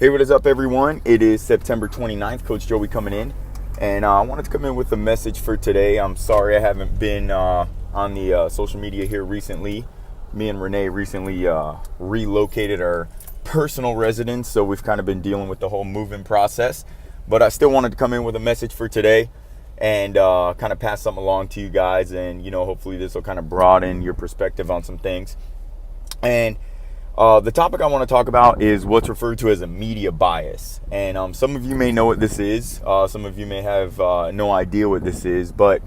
Hey, what is up, everyone? It is September 29th. Coach Joey coming in, and I wanted to come in with a message for today. I'm sorry I haven't been on the social media here recently. Me and Renee recently relocated our personal residence, so we've kind of been dealing with the whole moving process. But I still wanted to come in with a message for today and kind of pass something along to you guys, and hopefully this will kind of broaden your perspective on some things. And the topic I want to talk about is what's referred to as a media bias. And some of you may know what this is. Some of you may have no idea what this is. But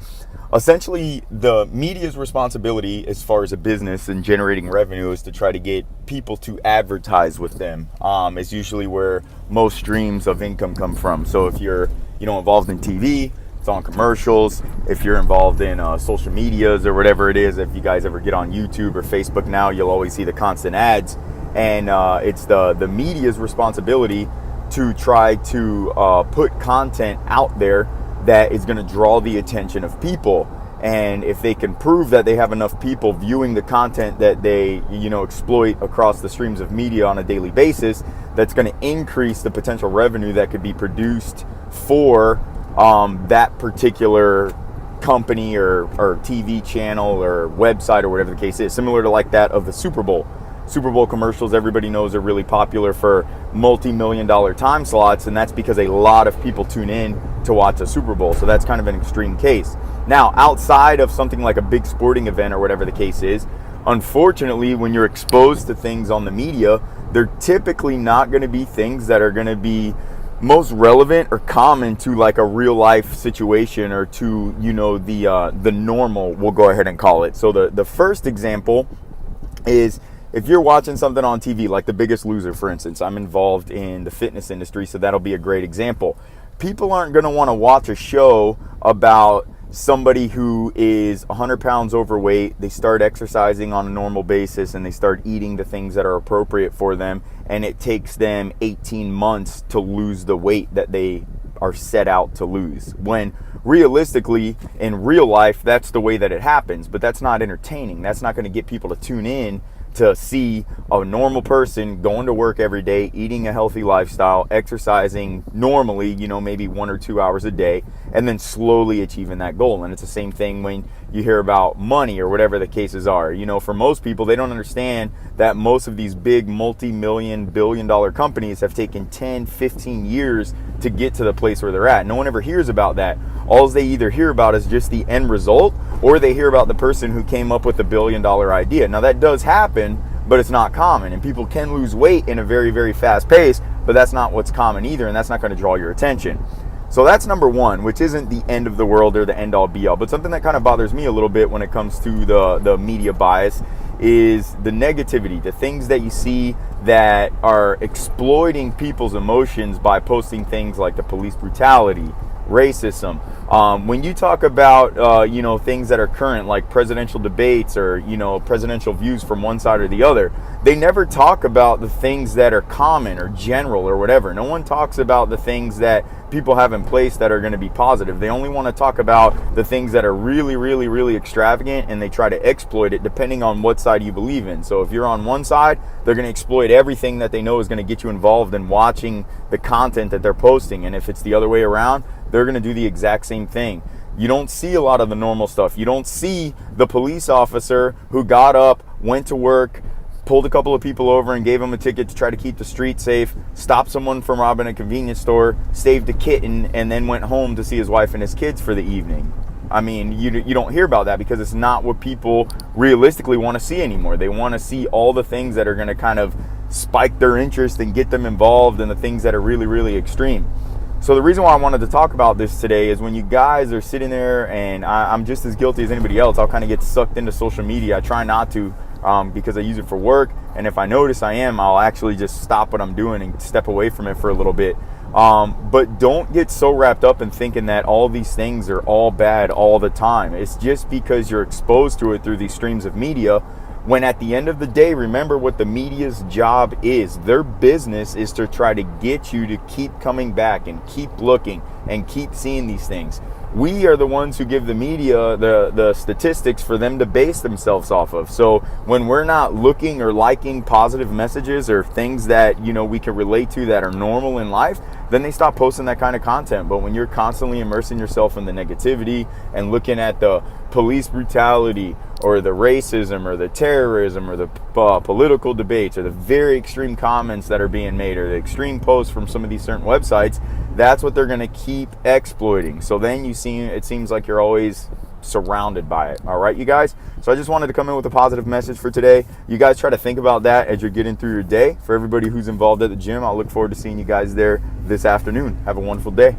essentially, the media's responsibility as far as a business and generating revenue is to try to get people to advertise with them. It's usually where most streams of income come from. So if you're involved in TV, it's on commercials. If you're involved in social medias or whatever it is, if you guys ever get on YouTube or Facebook now, you'll always see the constant ads. And it's the media's responsibility to try to put content out there that is going to draw the attention of people. And if they can prove that they have enough people viewing the content that they exploit across the streams of media on a daily basis, that's going to increase the potential revenue that could be produced for that particular company or TV channel or website or whatever the case is, similar to like that of the Super Bowl. Super Bowl commercials, everybody knows, are really popular for multi-million-dollar time slots, and that's because a lot of people tune in to watch a Super Bowl. So that's kind of an extreme case. Now, outside of something like a big sporting event or whatever the case is, unfortunately, when you're exposed to things on the media, they're typically not going to be things that are going to be most relevant or common to like a real life situation or to the normal, we'll go ahead and call it. So the first example is if you're watching something on TV, like The Biggest Loser, for instance. I'm involved in the fitness industry, so that'll be a great example. People aren't going to want to watch a show about somebody who is 100 pounds overweight. They start exercising on a normal basis and they start eating the things that are appropriate for them, and it takes them 18 months to lose the weight that they are set out to lose, when realistically in real life that's the way that it happens. But that's not entertaining. That's not going to get people to tune in to see a normal person going to work every day, eating a healthy lifestyle, exercising normally, maybe 1 or 2 hours a day, and then slowly achieving that goal. And it's the same thing when you hear about money or whatever the cases are. For most people, they don't understand that most of these big multi-million, billion-dollar companies have taken 10, 15 years to get to the place where they're at. No one ever hears about that. All they either hear about is just the end result, or they hear about the person who came up with the billion-dollar idea. Now, that does happen, but it's not common. And people can lose weight in a very, very fast pace, but that's not what's common either, and that's not going to draw your attention. So that's number one, which isn't the end of the world or the end-all be-all, but something that kind of bothers me a little bit when it comes to the media bias is the negativity, the things that you see that are exploiting people's emotions by posting things like the police brutality, racism. When you talk about things that are current, like presidential debates or presidential views from one side or the other, they never talk about the things that are common or general or whatever. No one talks about the things that people have in place that are going to be positive. They only want to talk about the things that are really, really, really extravagant, and they try to exploit it depending on what side you believe in. So if you're on one side, they're going to exploit everything that they know is going to get you involved in watching the content that they're posting. And if it's the other way around, they're going to do the exact same thing. You don't see a lot of the normal stuff. You don't see the police officer who got up, went to work, pulled a couple of people over and gave them a ticket to try to keep the street safe, stopped someone from robbing a convenience store, saved a kitten, and then went home to see his wife and his kids for the evening. I mean, you don't hear about that because it's not what people realistically want to see anymore. They want to see all the things that are going to kind of spike their interest and get them involved in the things that are really, really extreme. So the reason why I wanted to talk about this today is when you guys are sitting there, and I'm just as guilty as anybody else, I'll kind of get sucked into social media. I try not to because I use it for work, and if I notice I am, I'll actually just stop what I'm doing and step away from it for a little bit. But don't get so wrapped up in thinking that all these things are all bad all the time. It's just because you're exposed to it through these streams of media, when at the end of the day, remember what the media's job is. Their business is to try to get you to keep coming back and keep looking and keep seeing these things. we are the ones who give the media the statistics for them to base themselves off of. So when we're not looking or liking positive messages or things that, you know, we can relate to that are normal in life, then they stop posting that kind of content. But when you're constantly immersing yourself in the negativity and looking at the police brutality or the racism or the terrorism or the political debates or the very extreme comments that are being made or the extreme posts from some of these certain websites, that's what they're going to keep exploiting. So then it seems like you're always surrounded by it. All right, you guys? So I just wanted to come in with a positive message for today. You guys try to think about that as you're getting through your day. For everybody who's involved at the gym, I'll look forward to seeing you guys there this afternoon. Have a wonderful day.